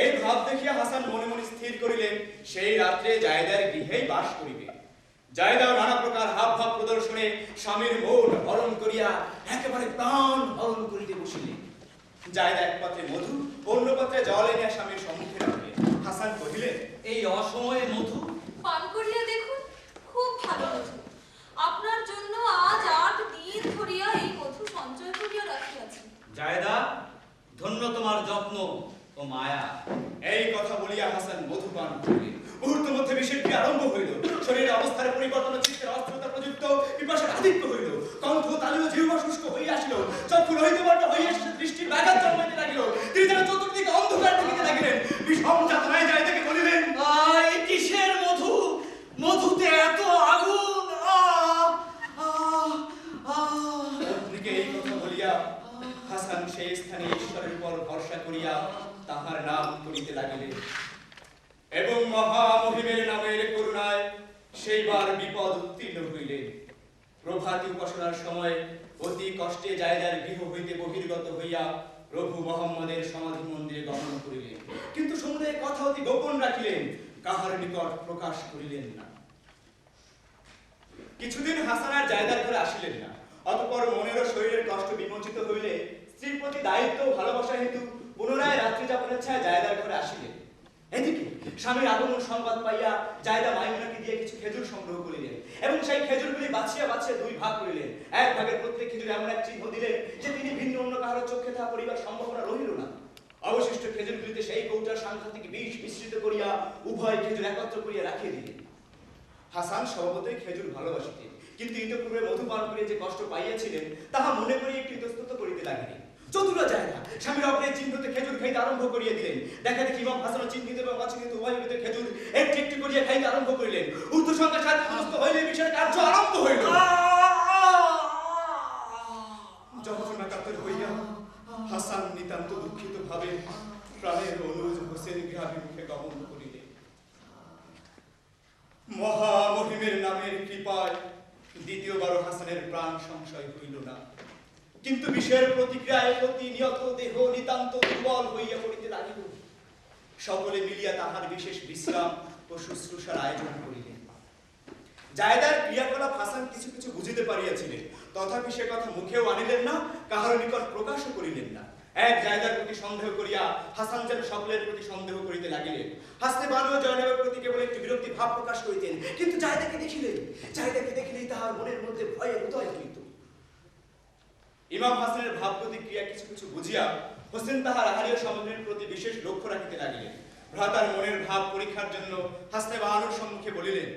এই ভাব দেখিয়া হাসান মনে মনে স্থির করিলেন সেই রাত্রে জায়দার গৃহেই বাস করিবে। জায়দাও নানা প্রকার হাব ভাব প্রদর্শনে স্বামীর মন হরণ করিয়া একেবারে প্রাণ হরণ করিতে বসিলেন। জায়দা এক পাত্রে মধু, অন্য পাত্রে জল এনে স্বামীর সম্মুখে রাখিলেন। হাসান কহিলেন, এই অসময়ে মধু পান করিয়া দেখুন, খুব ভালো মধু। আপনার জন্য আজ ৮ দিন ধরিয়া এই মধু সঞ্চয় করিয়া রাখিয়াছি। জায়দা, ধন্য তোমার যত্ন ও মায়া। এই কথা বলিয়া হাসান মধু পান করিলেন। মুহূর্তের মধ্যে বিষের ক্রিয়া আরম্ভ হইল। শরীরের অবস্থার পরিবর্তন, চিত্তের অস্থিরতা প্রযুক্ত, পিপাসার আধিক্য হইল। কণ্ঠ তালু জিহ্বা শুষ্ক হইয়া আসিল। চক্ষু রহিতবর্ণ হইয়া শেষে দৃষ্টির ব্যাঘাত জন্মাইতে লাগিল। তিনি যেন চতুর্দিকে অন্ধকার দেখিতে লাগিলেন। বিষম যাতনায় জায়দাকে বলিলেন, এই কিসের মধু? মধুতে এত আগুন! পত্নীকে এই কথা বলিয়া হাসান সেই স্থানে ঈশ্বরের উপর ভরসা করিয়া তাহার নাম করিতে লাগিলেন এবং মহামহিমের নামের করুণায় সেইবার বিপদ উত্তীর্ণ হইলেন। প্রভাতী উপাসনার সময় অতি কষ্টে জায়দার গৃহ হইতে বহির্গত হইয়া প্রভু মোহাম্মদের সমাধি মন্দিরে গমন করিলেন, কিন্তু সমুদায় কথা অতি গোপন রাখিলেন, কাহার নিকট প্রকাশ করিলেন না। কিছুদিন হাসান আর জায়দার ঘরে আসিলেন না। অতঃপর মনের ও শরীরের কষ্ট বিমোচিত হইলে স্ত্রীর প্রতি দায়িত্ব ও ভালোবাসা হেতু পুনরায় রাত্রি যাপনের ছায় জায়দার ঘরে আসিলেন। এদিকে স্বামীর আগমন সংবাদ পাইয়া জায়দা মাইমুনাকে দিয়ে কিছু খেজুর সংগ্রহ করিলেন এবং সেই খেজুরগুলি বাছিয়া বাছিয়া 2 ভাগ করিলেন। এক ভাগের প্রত্যেক খেজুরে এমন এক চিহ্ন দিলেন যে তিনি ভিন্ন অন্য কাহারও চোখে তাহা পরিবার সম্ভাবনা রহিল না। অবশিষ্ট খেজুরগুলিতে সেই কৌটার সাংঘাতিক বিষ মিশ্রিত করিয়া উভয় খেজুর একত্র করিয়া রাখিয়ে দিলেন। হাসান স্বভাবতই খেজুর ভালোবাসিতেন, কিন্তু ইতপূর্বে মধু পান করিয়া যে কষ্ট পাইয়াছিলেন তাহা মনে করিয়া একটু ইতস্তত করিতে লাগিলেন। চতুরা যায় না, স্বামীর অগ্রে চিহ্নতে খেজুর খাইতে আরম্ভ করিয়া দিলেন। দেখা দেখি ইমাম হাসান চিহ্নিত এবং অচিহ্নিত উভয় হইতে খেজুর একটি একটি করিয়া খাইতে আরম্ভ করিলেন। ঊর্ধ্ব সংখ্যা সাধ্যগ্রস্ত হইলে বিষয়ের কার্য আরম্ভ হইল। যন্ত্রণা কাতর হইয়া হাসান নিতান্ত দুঃখিত ভাবে প্রাণের অনুজ হোসেন গৃহাভিমুখে গমন করিলেন। মহামহিমের নামের কৃপায় দ্বিতীয়বার হাসানের প্রাণ সংশয় হইল না, কিন্তু বিষের প্রতিক্রিয়ায় প্রতিনিয়ত দেহ নিতান্ত দুর্বল হইয়া পড়িতে লাগিল। সকলে মিলিয়া তাহার বিশেষ বিশ্রাম ও শুশ্রূষার আয়োজন করিলেন। জায়দার ক্রিয়াকলাপ হাসান কিছু কিছু বুঝিতে পারিয়াছিলেন, তথাপি সে কথা মুখেও আনিলেন না, কাহার নিকট প্রকাশও করিলেন না। এক জায়দার প্রতি সন্দেহ করিয়া হাসান যেন সকলের প্রতি সন্দেহ করিতে লাগিলেন। হাসতে বানু জয়নবের প্রতি কেবল একটি বিরক্তি ভাব প্রকাশ করিতেন, কিন্তু জায়দাকে দেখিলেই তাহার মনের মধ্যে ভয়ের উদয় হইত। ইমাম হাসানের ভাব প্রতিক্রিয়া কিছু কিছু বুঝিয়া হোসেন তাহার আহারীয় সামগ্রীর প্রতি বিশেষ লক্ষ্য রাখিতে লাগিলেন। ভ্রাতার মনের ভাব পরীক্ষার জন্য হাসতে বানুর সম্মুখে বলিলেন,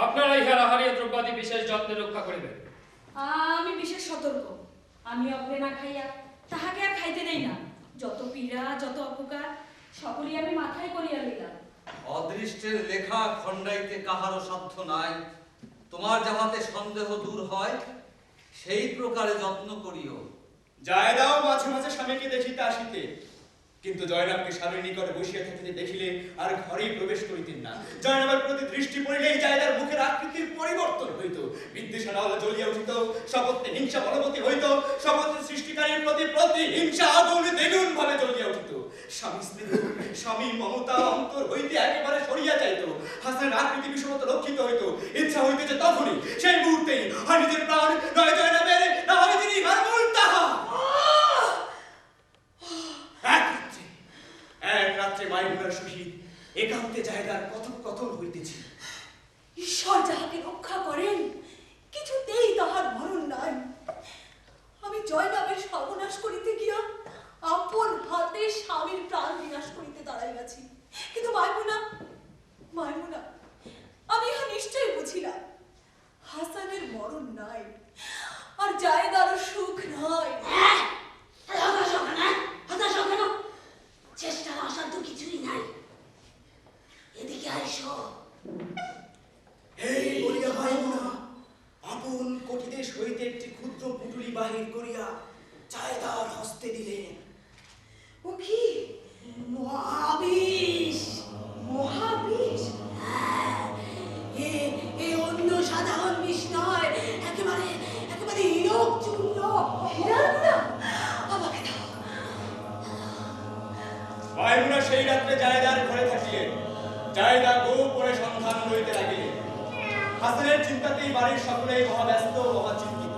আপনারা ইহার আহারীয় দ্রব্যাদি বিশেষ যত্নে রক্ষা করিবেন। আমি বিশেষ সতর্ক। আমি অগ্রে না খাইয়া তাহাকে আর খাইতে দেই না। যত পীড়া, যত অপকার সকলই আমি মাথায় করিয়া লইলাম। অদৃষ্টের লেখা খণ্ডাইতে কাহারও সাধ্য নাই। তোমার যাহাতে সন্দেহ দূর হয় সেই প্রকারে যত্ন করিও। জায়দাও মাঝে মাঝে স্বামীকে দেখিতে আসিতে, কিন্তু জয়নাবকে স্বামীর নিকটে বসিয়া থাকিতে দেখিলে আর ঘরেই প্রবেশ করিতেন না। জয়নাবের প্রতি দৃষ্টি পড়িলেই জায়দার মুখের আকৃতির পরিবর্তন হইত, বিদ্বেষে নল জ্বলিয়া উঠিত, শপথে হিংসা বলবতী হইত, শপথের সৃষ্টিকারীর প্রতি হিংসা আগুন দ্বিগুণ ভাবে জ্বলিয়া উঠিত। স্বামী স্নেহ, স্বামী মমতা অন্তর হইতে একেবারে সরিয়া যাইত। হাসানের আকৃতি বিষমত লক্ষিত হইত। ইচ্ছা হইতে যে তখনই সেই মুহূর্তেই হয় নিজের প্রাণ, নয় জয়নাবের, না হয় তিনি মূল তাহা। এক রাত্রে মাইমুনার সহিত একান্তে জায়গার কথোপকথন হইতেছে। ঈশ্বর যাহাকে রক্ষা করেন, কিছুতেই তাহার মরণ নাই। আমি জয়নাবের সর্বনাশ করিতে গিয়া আপন হাতে স্বামীর প্রাণ বিনাশ করিতে দাঁড়াইয়াছি, কিন্তু মাইমুনা আমি ইহা নিশ্চয়ই বুঝিলাম, হাসানের মরণ নাই আর জায়দারও সুখ নাই। চেষ্টার অসাধ্য কিছুই নাই। এদিকে আইসো। এই বলিয়া মাইমুনা আপন কটিদেশ হইতে একটি ক্ষুদ্র পুটুলি বাহির করিয়া জায়দার হস্তে দিলেন। ও কি? মহাবিষ। মহাবিষ? এ অন্য সাধারণ বিষ নয়, একেবারে হীরক চূর্ণ। হীরার গুঁড়া? আমাকে দাও। মাইমুনা সেই রাত্রে জায়দার ঘরে থাকিলেন। জায়দা গোপনে সন্ধান লইতে লাগিলেন। হাসানের চিন্তাতেই বাড়ির সকলেই মহাব্যস্ত মহাচিন্তিত।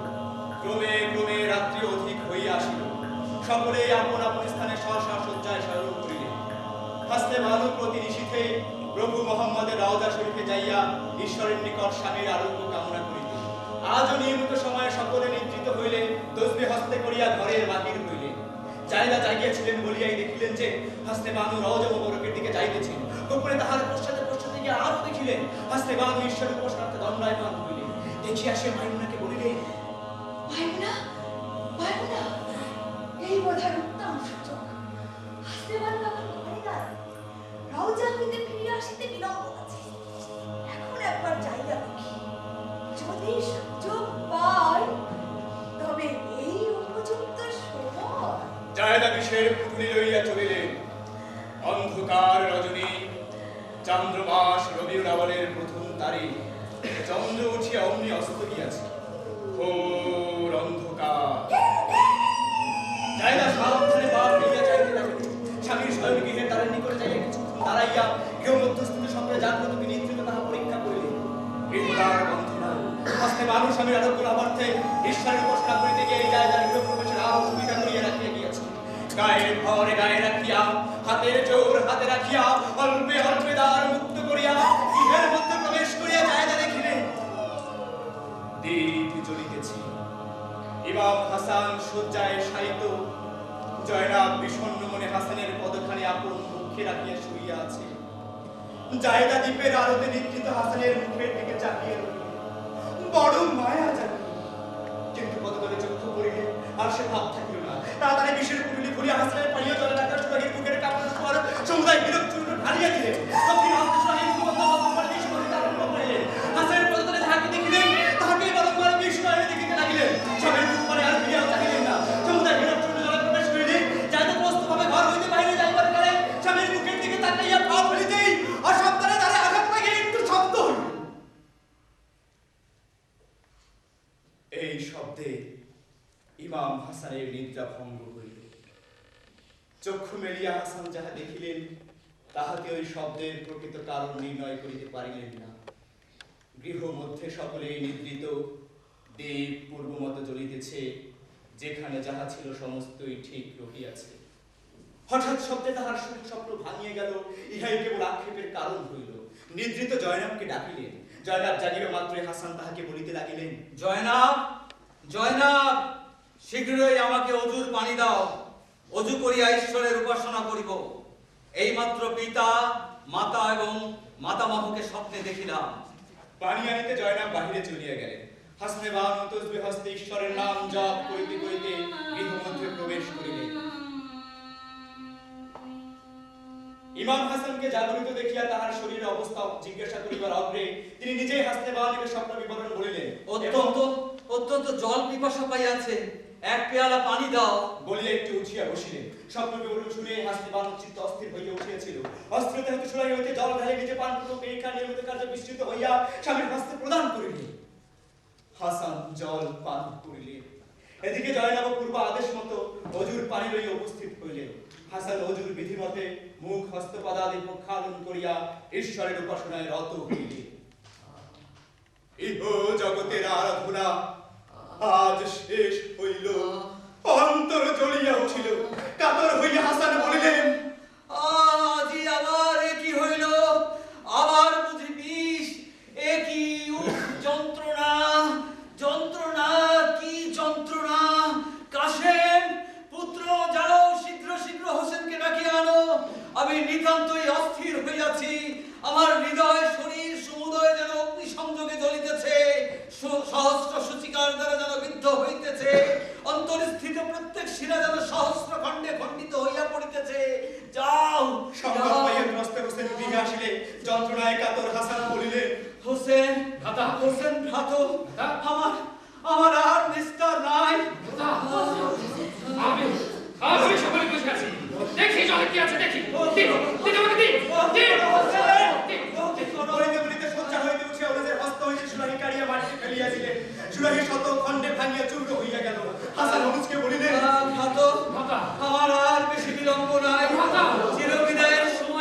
ক্রমে ক্রমে রাত্রি অধিক হইয়া আসিল। সকলেই আপন আপন স্থানে স্ব-স্ব শয্যায় শয়ন করিলেন। হাসনে বানু প্রতি নিশীথে প্রভু মোহাম্মদের রওজা শরীফে যাইয়া ঈশ্বরের নিকট স্বামীর আরোগ্য কামনা করিতেন। আজও নিয়মিত সময়ে সকলে নিদ্রিত হইলেন, তসবিহ হস্তে করিয়া ঘরের বাহির হইলেন। জায়দা জাগিয়াছিলেন বলিয়াই দেখিলেন যে হাসনে বানু রওজা মোবারকের দিকে যাইতেছেন। গোপনে তাহার পশ্চাতে পশ্চাতে গিয়া আরো দেখিলেন হাসনে বানু ঈশ্বরের উপাসনার্থে দণ্ডায়মান হইলেন। দেখিয়া সে মাইমুনাকে বলিলেন, মাইমুনা, মাইমুনা, এই বোধহয় উত্তম সুযোগ। হাসতে পারলে আমার ঘরে গেল, রওজা হইতে ফিরিয়া আসিতে বিলম্ব আছে। এখন একবার যাইয়া দেখি, যদি সুযোগ পাই তবে এই উপযুক্ত সময়। জায়দা বিষের পুতুলি লইয়া চলিলেন। অন্ধকার রজনী, চান্দ্রমাস রবিউল আউয়ালের প্রথম তারিখ। চন্দ্র উঠিয়া অমনি অস্ত গিয়াছে। ঘোর অন্ধকার। জায়দা সাবধানে পা ফেলিয়া যাইতে লাগিল। স্বামীর শয়ন গৃহের দ্বারের নিকটে যাইয়া কিছুক্ষণ দাঁড়াইয়া গৃহ মধ্যস্থিত সকলে জাগ্রত বিনিদ্রিত তাহা পরীক্ষা করিলেন। গৃহদ্বার বন্ধ নাই। হাসনে বানু স্বামীর আরোগ্য লাভার্থে ঈশ্বরের উপাসনা করিতে গিয়ে এই জায়গার গৃহ প্রবেশের আরো সুবিধা করিয়া রাখিয়া গিয়াছে। গায়ের ভরে গায়ে রাখিয়া, হাতের জোর হাতে রাখিয়া, অল্পে অল্পে দ্বার মুক্ত করিয়া গৃহের মধ্যে প্রবেশ করিয়া জায়গা দেখিলেন দীপ জ্বলিতেছে। ইমাম হাসান শয্যায় শায়িত। জয়নাব বিষণ্ণ মনে হাসানের পদখানি আপন মুখে রাখিয়া শুইয়া আছে। জায়দা দ্বীপের আলোতে নিদ্রিত হাসানের মুখের দিকে চাহিয়া রহিল। বড় মায়া জাগিল, কিন্তু পদতলে চক্ষু পড়িলে আর সে ভাব থাকিল না। তাড়াতাড়ি বিষের পুটুলি খুলিয়া হাসানের পানীয় জলে রাখা সুরাগীর বুকের কাপড়ের উপর সমুদায় বিরক্ত ঢালিয়া দিলেন। দক্ষিণ হস্তে সুরাগীর মুখবন্ধ বারবার বিষ করিতে আরম্ভ করিলেন। হাসানের পদতলে যাহাকে দেখিলেন তাহাকে বারংবার বিষ নয়নে দেখিতে লাগিলেন। সবের মুখ পরে আর ফিরিয়াও চাহিলেন না। সমুদায় বিরক্ত জলে প্রবেশ করিলেন। যাইতে প্রস্তুতভাবে ঘর হইতে বাহিরে যাইবার কালে স্বামীর মুখের দিকে তাকাইয়া পা ফেলিতেই অসাবধানে দ্বারে আঘাত লাগিয়া একটু শব্দ হইল। এই শব্দে ইমাম হাসানের নিদ্রা ভঙ্গ হইল। চক্ষু মেলিয়া হাসান যাহা দেখিলেন তাহাতে ওই শব্দের প্রকৃত কারণ নির্ণয় করিতে পারিলেন না। গৃহ মধ্যে সকলেই নিদ্রিত। দীপ পূর্বমত জ্বলিতেছে। যেখানে যাহা ছিল সমস্তই ঠিক রহিয়াছে। হঠাৎ শব্দে তাহার সুখ স্বপ্ন ভাঙিয়া গেল। ইহাই কেবল আক্ষেপের কারণ হইল। নিদ্রিত জয়নাবকে ডাকিলেন। জয়নাব জাগিবা মাত্রই হাসান তাহাকে বলিতে লাগিলেন, জয়নাব, জয়নাব, শীঘ্রই আমাকে অজুর পানি দাও। অজু করিয়া ঈশ্বরের উপাসনা করিব। এইমাত্র পিতা, মাতা এবং মাতামহকে স্বপ্নে দেখিলাম। পানি আনিতে জয়নাব বাহিরে চলিয়া গেলেন। হাসনে বানু তসবিহ হস্তে ঈশ্বরের নাম জপ করিতে করিতে গৃহ মধ্যে প্রবেশ করিলেন। ইমাম হাসানকে জাগরিত দেখিয়া তাহার শরীরের অবস্থা জিজ্ঞাসা করিবার অগ্রে তিনি নিজেই হাসনে বানুকে স্বপ্ন বিবরণ বলিলেন। অত্যন্ত জল পিপাসা পাইয়াছে, এক পেয়ালা পানি দাও বলিয়া একটু উঠিয়া বসিলেন। স্বপ্ন বিবরণ শুনে হাসনে বানুর চিত্ত অস্থির হইয়া উঠিয়াছিল। অস্থিরতা হইতে সুরাই হইতে জল ঢালে নিজে পান পূর্বক এই নিয়মিত কার্য বিস্তৃত হইয়া স্বামীর হস্তে প্রদান করিলেন। হাসান জল পান করিলেন। এদিকে জয়নাব পূর্ব আদেশ মতো অজুর পানি লইয়া উপস্থিত হইলেন। হাসান অজুর বিধি মতে মুখ হস্তপাদাদি প্রক্ষালন করিয়া ঈশ্বরের উপাসনায় রত হইলেন। ইহ জগতের আরাধনা আজ শেষ হইল। অন্তর জ্বলিয়া উঠিল। কাতর হইয়া হাসান বলিলেন, আজি আবার এ কি হইল? আবার বুঝি বিষ? এ কি যন্ত্রণা, যন্ত্রণা, কি যন্ত্রণা! কাশেম, পুত্র, যাও শীঘ্র শীঘ্র হোসেনকে ডাকিয়া আনো। আমি নিতান্তই অস্থির হইয়াছি। আমার হৃদয় শরীর সমুদয় যেন অগ্নি সংযোগে জ্বলিতেছে। সহস্র সূচিকার দ্বারা যেন বিদ্ধ হইতেছে। অন্তরস্থিত প্রত্যেক শিরা যেন সহস্র খণ্ডে খণ্ডিত হইয়া পড়িতেছে। যাও, সংবাদ পাইয়া ত্রস্ত হোসেন গৃহে আসিলে যন্ত্রণায় কাতর হাসান বলিলেন, হোসেন, ভ্রাতা, হোসেন ভ্রাত, ভ্রাতা, আমার আর নিস্তার নাই। ভ্রাতা, আমি সকলে বুঝে আছি। দেখি জলে কি আছে, দেখি। বলিতে বলিতে শয্যা হইতে উঠিয়া ওনাদের হস্ত হইতে সুরাহি কাড়িয়া মাটিতে ফেলিয়া দিলেন। সুরাহি শত খণ্ডে ভাঙিয়া চূর্ণ হইয়া গেল। হাসান অনুজকে বলিলেন, ভ্রাত, আমার আর বেশি বিলম্ব নাই। চিরবিদায়ের সময়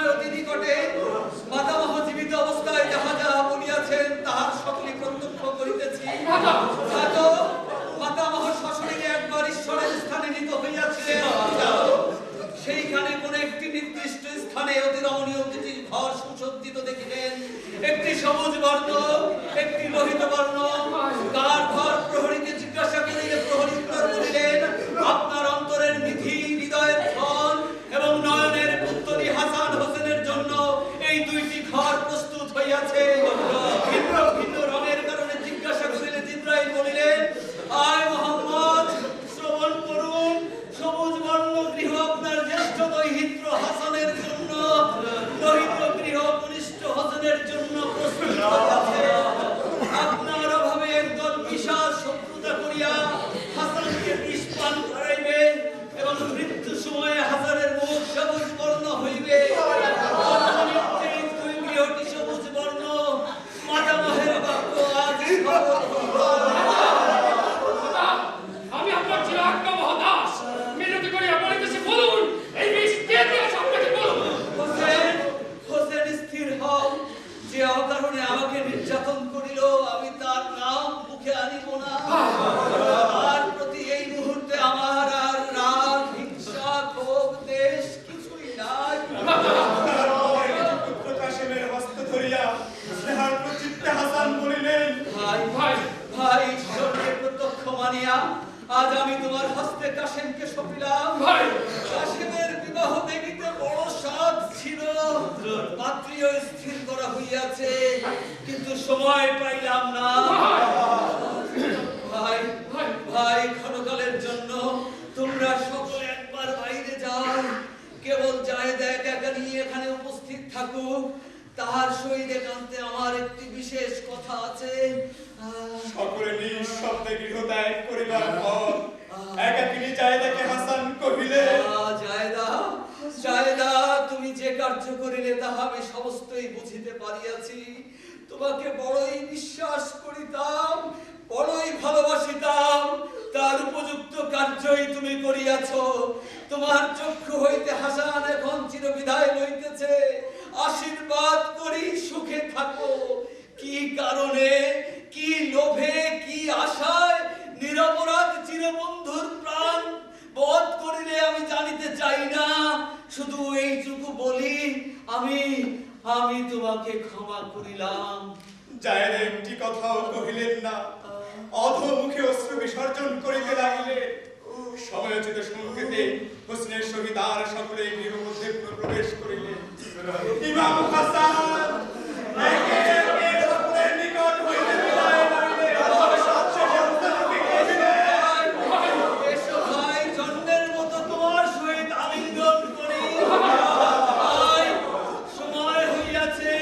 সবুজ বর্ণ, একটি লোহিত বর্ণ। কার ঘর প্রহরীকে জিজ্ঞাসা করিলে প্রহরী উত্তর করিলেন, আপনার অন্তরের নিধি, হৃদয়ের ধন এবং নয়নের পুত্তলি হাসান হোসেনের জন্য এই দুইটি ঘর প্রস্তুত হইয়াছে। ভিন্ন ভিন্ন রঙের কারণে জিজ্ঞাসা করিলে জিব্রাইল বলিলেন, আয় মোহাম্মদ, শ্রবণ করুন, সবুজ বর্ণ গৃহ আপনার জ্যেষ্ঠ দৈহিত্র হাসানের জন্য, লোহিত গৃহ কনিষ্ঠ হোসেনের জন্য প্রস্তুত হইয়াছে। আপনার অভাবে একদল বিশাল শত্রুতা করিয়া হাসানকে বিষ পান করাইবে এবং মৃত্যু সময়ে হাসানের মুখ সবুজ বর্ণ হইবে। জন্মনিত্যেই দুই গৃহটি সবুজ বর্ণ। মাতামহের বাক্য আজ সফল হইল। আমি আপনার চিরাজ্ঞা দাস, মিনতি করিয়া বলিতেছি, বলুন এই বিষ কে দিয়েছে আপনাকে, বলুন। হোসেন, হোসেন স্থির হও। যে অকারণে আমাকে নির্যাতন করিল, আমি তার নাম মুখে আনিব না। তার প্রতি এই মুহূর্তে আমার আর রাগ, হিংসা, ক্ষোভ, দেশ কিছুই নাই। পুত্র কাশেমের হস্ত ধরিয়া স্নেহার্দ্র চিত্তে হাসান বলিলেন, ভাই ভাই ভাই, ঈশ্বরকে প্রত্যক্ষ মানিয়া আজ আমি তোমার হস্তে কাশেমকে সঁপিলাম। ভাই, কাশেমের বিবাহ দেখিতে বড় স্বাদ ছিল, পাত্রীও স্থির করা হইয়াছে, কিন্তু সময় পাইলাম না। ভাই ভাই, ক্ষণকালের জন্য তোমরা সকলে একবার বাইরে যাও। কেবল জায়েদ একা নিয়ে এখানে উপস্থিত থাকুক। তাহার সহিত একান্তে আমার একটি বিশেষ কথা আছে। সকলে নিঃশব্দে গৃহ ত্যাগ করিবার পর একাকিনী জায়দাকে হাসান কহিলে, জায়দা, জায়দা, তুমি যে কার্য করিলে তাহা আমি সমস্তই বুঝিতে পারিয়াছি। তোমাকে বড়ই বিশ্বাস করিতাম, বড়ই ভালোবাসিতাম। তার উপযুক্ত কার্যই তুমি করিয়াছ। তোমার চক্ষু হইতে হাসান এখন চিরবিদায় লইতেছে। আশীর্বাদ করি সুখে থাকো। কি কারণে, কি লোভে, কি আশায় নিরপরাধ চিরবন্ধুর প্রাণ বধ করিলে আমি জানিতে চাই না। শুধু এইটুকু বলি, আমি তোমাকে ক্ষমা করিলাম। জায়েদ একটি কথাও কহিলেন না, অধোমুখে অশ্রু বিসর্জন করিতে লাগিলেন। সময়োচিত সংকেতে হোসেনের সহিত আর সকলে গৃহ মধ্যে প্রবেশ করিলেন। ইমাম হাসান একে একে সকলের নিকট হইতে বিদায় লইলেন। এসো ভাই, জন্মের মতো তোমার সহিত আলিঙ্গন করি। ভাই, সময় হইয়াছে।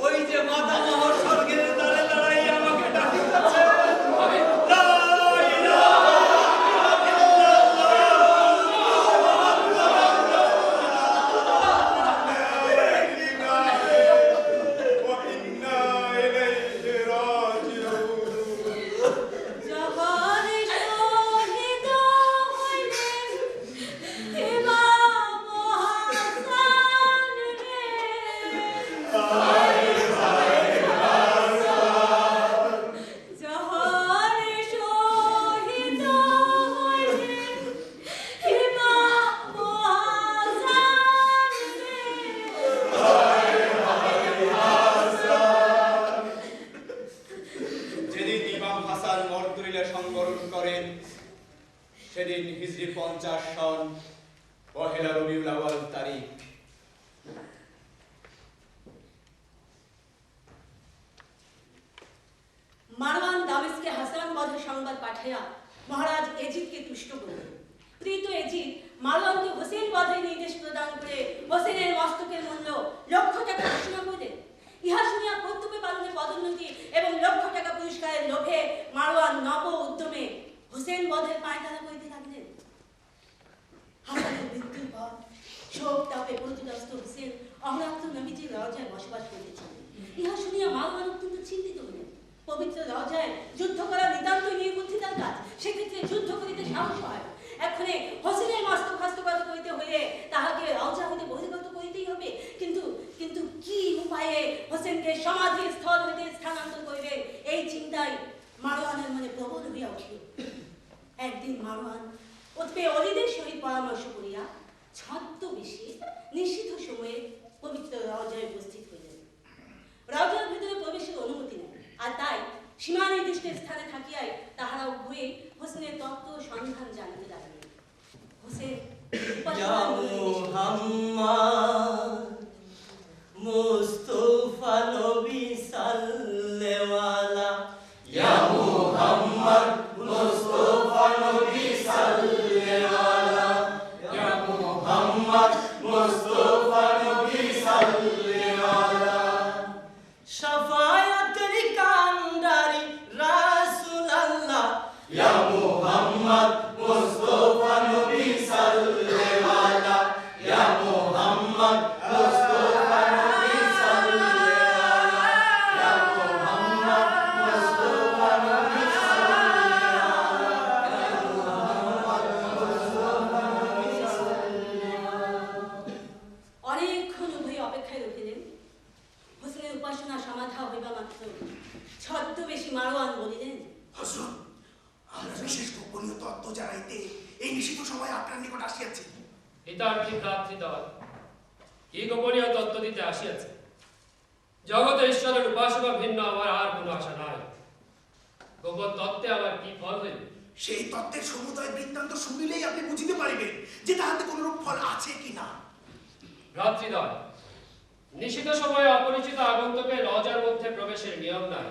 ওই যে মাতামহ স্বর্গের দ্বারে দাঁড়াইয়া আমাকে ডাকিতেছে। সেদিন হিজরি 50 সন পহেলা রবিউল আউয়াল তারিখ। মারওয়ান দামেস্কে হাসান বধের সংবাদ পাঠাইয়া মহারাজ এজিদকে তুষ্ট করিলেন। প্রীত এজিদ মারওয়ানকে হোসেন বধের নির্দেশ প্রদান করে হোসেনের মস্তকের মূল্য 1,00,000 টাকা ঘোষণা করিলেন। ইহা শুনিয়া কর্তব্যে পালনে পদোন্নতি এবং 1,00,000 টাকা পুরস্কারের লোভে মারওয়ান নব উদ্যমে হোসেন বধের পায়তারা করিতে লাগলেন। হাসানের মৃত্যুর পর শোক তাপে প্রতিগ্রস্ত হোসেন অহরাত্র নবীজির রওজায় বসবাস করিতেছিলেন। ইহা শুনিয়া মারওয়ান অত্যন্ত চিন্তিত হইলেন। পবিত্র রওজায় যুদ্ধ করা নিতান্তই নির্বুদ্ধিতার কাজ, সেক্ষেত্রে যুদ্ধ করিতে সাহস হয়। এক্ষণে হোসেনের মস্তক হস্তগত করিতে হইলে তাহাকে রওজা হইতে বহির্গত করিতেই হবে। কিন্তু কি উপায়ে হোসেনকে সমাধির স্থল হইতে স্থানান্তর করিবেন, এই চিন্তায় মারওয়ানের মনে প্রবল হইয়া উঠিল। একদিন মারওয়ান অতপে অলিদের সহিত পরামর্শ করিয়া ছদ্মবেশে নিষিদ্ধ সময়ে পবিত্র রওজায় উপস্থিত হইলেন। রওজার ভিতরে আর তাই সীমা নির্দিষ্ট স্থানে থাকিয়াই তাহারা উভয়ে হোসেনের তত্ত্ব সন্ধান জানিতে লাগিলেন। হোসেন ইয়া মুহাম্মদ মুস্তাফা নবী সাল্লেওয়ালা, ইয়া মুহাম্মদ মুস্তাফা নবী সাল্লেওয়ালা, ইয়া মুহাম্মদ মুস্তাফা নবী সাল্লেওয়ালা, শাফায়াতের কান্ডারি রাসূলুল্লাহ, ইয়া মুহাম্মদ মুস্তাফা নবী সাল্লেওয়ালা, ইয়া মুহাম্মদ মুস্তাফা নবী সাল্লেওয়ালা, ইয়া মুহাম্মদ মুস্তাফা নবী সাল্লেওয়ালা, ইয়া মুহাম্মদ মুস্তাফা নবী সাল্লেওয়ালা। অনেকক্ষণ উভয়ে অপেক্ষায় রহিলেন। হোসেনের উপাসনা সমাধা হইবা মাত্র ছদ্মবেশী মারওয়ান বলিলেন, হযরত, আমরা বিশেষ গোপনীয় তত্ত্ব জানাইতে এই নিষিদ্ধ সময় আপনার নিকট আসিয়াছি। হিতার্থী ভ্রাতৃদল, কি গোপনীয় তত্ত্ব দিতে আসিয়াছে? জগতে ঈশ্বরের উপাসনা ভিন্ন আমার আর কোনো আশা নাই। গোপন তত্ত্বে আমার কি ফল হইবে? সেই তত্ত্বের সমুদয় বৃত্তান্ত শুনিলেই আপনি বুঝিতে পারিবেন যে তাহাতে কোনরূপ ফল আছে কি না। ভ্রাতৃদল, নিষিদ্ধ সময়ে অপরিচিত আগন্তুকের লজার মধ্যে প্রবেশের নিয়ম নাই।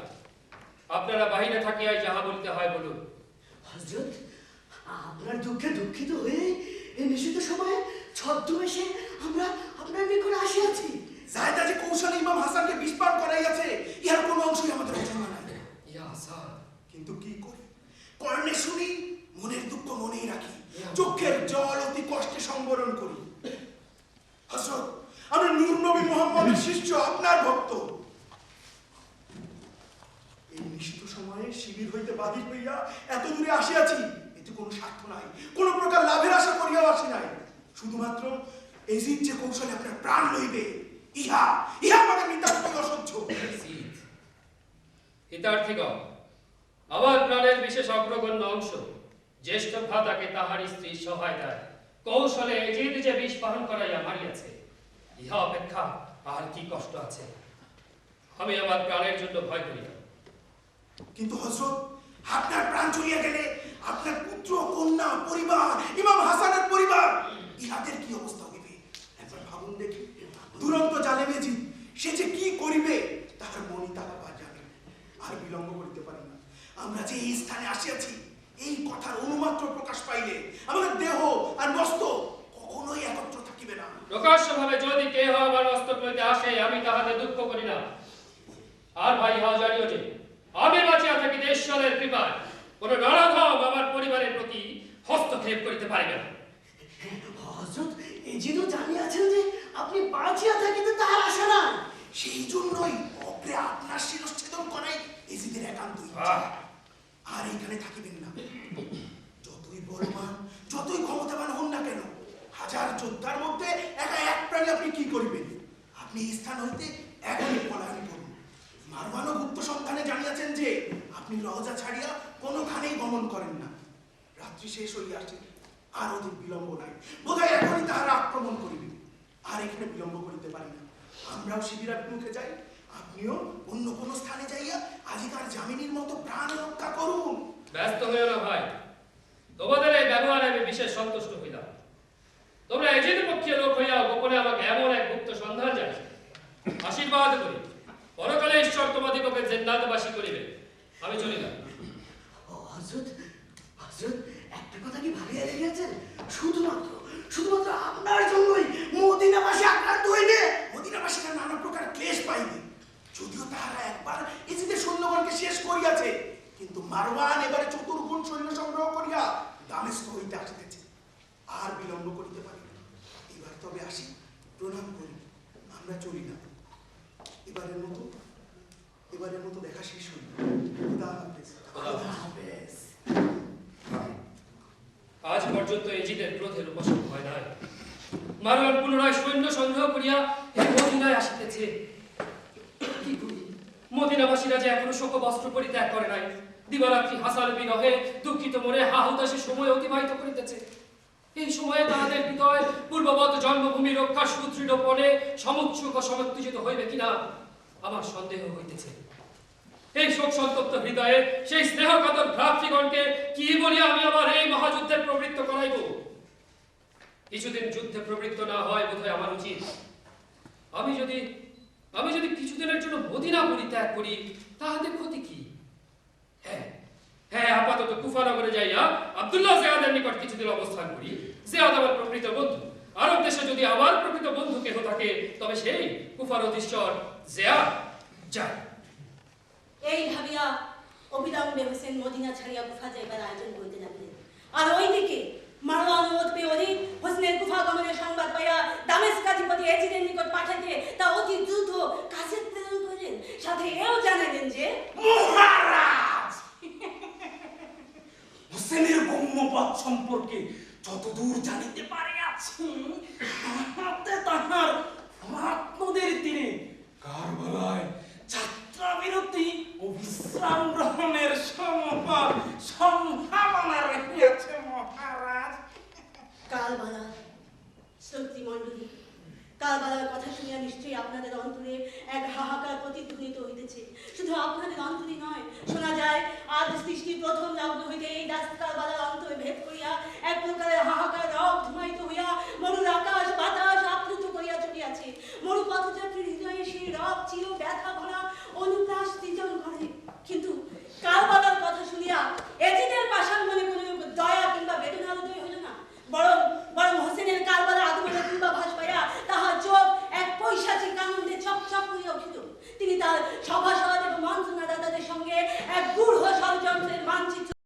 আপনারা বাহিরে থাকিয়াই যাহা বলিতে হয় বলুন। হযরত, আপনার দুঃখে দুঃখিত হয়ে এই নিষিদ্ধ সময়ে ছদ্মবেশে আমরা আপনার নিকট আসিয়াছি। জায়দা যে কৌশলে ইমাম হাসানকে বিষপান করাইয়াছে, ইহার কোনো অংশই আমাদের অজানা নাই। ইয়া হাসান, কিন্তু কি করি? কর্ণে শুনি, মনের দুঃখ মনেই রাখি, চোখের জল অতি কষ্টে সংবরণ করি। হযরত, আমরা নূর নবী মুহাম্মদের শিষ্য, আপনার ভক্ত। এই নিষিদ্ধ সময়ে শিবির হইতে বাহির হইয়া এত দূরে আসিয়াছি, এতে কোনো স্বার্থ নাই, কোনো প্রকার লাভের আশা করিয়াও আসি নাই। শুধুমাত্র এজিদ যে কৌশলে আপনার প্রাণ লইবে, ইহা আমাদের নিতান্তই অসহ্য। হিতার্থীগণ, আমার প্রাণের বিশেষ অগ্রগণ্য অংশ জ্যেষ্ঠ ভ্রাতাকে তাহার স্ত্রীর সহায়তায় কৌশলে এজিদ যে বিষ পান করাইয়া মারিয়াছে, ইহা অপেক্ষা আর কি কষ্ট আছে? আমি আমার প্রাণের জন্য ভয় করি না। কিন্তু হযরত, আপনার প্রাণ চলিয়া গেলে আপনার পুত্র, কন্যা, পরিবার, ইমাম হাসানের পরিবার, ইহাদের কি অবস্থা হইবে? একবার ভাবুন দেখি। দুরন্ত জালেম এজিদ, সে যে কি করিবে তাহার মনই তাহা জানে। আর বিলম্ব করিতে পারি না। আমরা যে এই স্থানে আসিয়াছি, এই কথার অনুমাত্র প্রকাশ পাইলে আমাদের দেহ আর মস্তক কখনোই একত্র থাকিবে না। প্রকাশ্যভাবে যদি কেহ আমার মস্তক লইতে আসে, আমি তাহাতে দুঃখ করি না। আর ভাই, ইহাও জানিও যে আমি বাঁচিয়া থাকি ঈশ্বরের কৃপায় কোন নরধম আমার পরিবারের প্রতি হস্তক্ষেপ করিতে পারিবে না। হযরত, এজিদও জানিয়াছেন যে আপনি বাঁচিয়া থাকিতে তাহার আশা নাই। সেই জন্যই অগ্রে আপনার শিরচ্ছেদন করাই এজিদের একান্ত ইচ্ছা। আহ! আর এইখানে থাকিবেন না। যতই বলবান, যতই ক্ষমতাবান হন না কেন, হাজার যোদ্ধার মধ্যে একা এক প্রাণে আপনি কি করিবেন? আপনি এই স্থান হইতে এখনই পলায়ন করুন। মারওয়ানও গুপ্ত সন্ধানে জানিয়াছেন যে আপনি লহজা ছাড়িয়া কোনোখানেই গমন করেন না। রাত্রি শেষ হইয়া আসে, আর অধিক বিলম্ব নাই। বোধহয় এখনই তাহারা আক্রমণ করিবে। আর এখানে বিলম্ব করিতে পারি না। আমরাও শিবিরাভিমুখে যাই, আপনিও অন্য কোন স্থানে যাইয়া আজিকার জামিনীর মতো প্রাণ রক্ষা করুন। ব্যস্ত হইও না ভাই, তোমাদের এই ব্যবহারে আমি বিশেষ সন্তুষ্ট হইলাম। তোমরা এজিদ পক্ষীয় লোক হইয়া গোপনে আমাকে এমন এক গুপ্ত সন্ধান জানিয়েছ, আশীর্বাদ করি পরকালে ঈশ্বর তোমাদিগকে জান্নাতবাসী করিবে। আমি চলিলাম। হযরত, একটা কথা কি ভাবিয়া দেখিয়াছেন? শুধুমাত্র আপনার জন্যই মদিনাবাসী আক্রান্ত হইবে। মদিনাবাসীরা নানা প্রকার ক্লেশ পাইবে। যদিও তাহারা একবার এজিদের সৈন্যগণকে শেষ করিয়াছে, কিন্তু মারওয়ান এবারে চতুর্গুণ সৈন্য সংগ্রহ করিয়া দামেস্ক হইতে আসিতেছে। আর বিলম্ব করিতে পারি না। এবার তবে আসি, প্রণাম করি, আমরা চলি না। এবারের মতো দেখা শেষ হইল। খোদা হাফেজ। খোদা হাফেজ। আজ পর্যন্ত এজিদের ক্রোধের উপশম হয় নাই। মারওয়ান পুনরায় সৈন্য সংগ্রহ করিয়া এই মদিনায় আসিতেছে। কি করি? মদিনাবাসীরা যে এখনো শোক বস্ত্র পরিত্যাগ করে নাই, দিবারাত্রি হাসার বিরহে দুঃখিত মনে হাহুতাশে সময় অতিবাহিত করিতেছে। এই সময়ে তাহাদের হৃদয় পূর্ববৎ জন্মভূমি রক্ষার সুদৃঢ় পণে সমুৎসুক ও সমুত্তেজিত হইবে কিনা আমার সন্দেহ হইতেছে। এই শোক সন্তপ্ত হৃদয়ে সেই স্নেহকাতর ভ্রাতৃগণকে কি বলিয়া আমি আবার এই মহাযুদ্ধে প্রবৃত্ত করাইব? কিছুদিন যুদ্ধে প্রবৃত্ত না হয় বোধহয় আমার উচিত। আমি যদি কিছুদিনের জন্য মদিনা পরিত্যাগ করি তাহাতে ক্ষতি কি? হ্যাঁ, আপাতত কুফা নগরে যাইয়া আব্দুল্লাহ জিয়াদের নিকট কিছুদিন অবস্থান করি। জিয়াদ আমার প্রকৃত বন্ধু। আরব দেশে যদি আমার প্রকৃত বন্ধু কেহ থাকে তবে সেই কুফার অধীশ্বর জিয়াদ যায়। এই ভাবিয়া অবিলম্বে হোসেন মদিনা ছাড়িয়া কুফা যাইবার আয়োজন করিতে লাগিলেন। আর ওইদিকে মারওয়ান ওতবে অধিক হোসেনের কুফা গমনের সংবাদ পাইয়া দামেস্কাধিপতি এজিদের নিকট পাঠাইতে তা অতি দ্রুত কাছে প্রেরণ করিলেন। সাথে এও জানাইলেন যে মহারাজ হোসেনের গম্যপদ সম্পর্কে যতদূর জানিতে পারিয়াছি, তাহাতে তাহার আত্মদের তীরে কারবালায় যাত্রা বিরতি ও বিশ্রাম গ্রহণের সম্ভাবনা রহিয়াছে মহারাজ। কালবালা শ্রোতৃমণ্ডলী, কালবালার কথা শুনিয়া নিশ্চয়ই আপনাদের অন্তরে এক হাহাকার প্রতিধ্বনিত হইতেছে। শুধু আপনাদের অন্তরে নয়, শোনা যায় আজ সৃষ্টির প্রথম লগ্ন হইতে এই দাস কালবালার অন্তরে ভেদ করিয়া এক প্রকারের হাহাকার রব ধুমায়িত হইয়া মরুর আকাশ বাতাস আপ্লুত করিয়া চলিয়াছে। মরু পথযাত্রীর হৃদয়ে সেই রব চির ব্যথা ভরা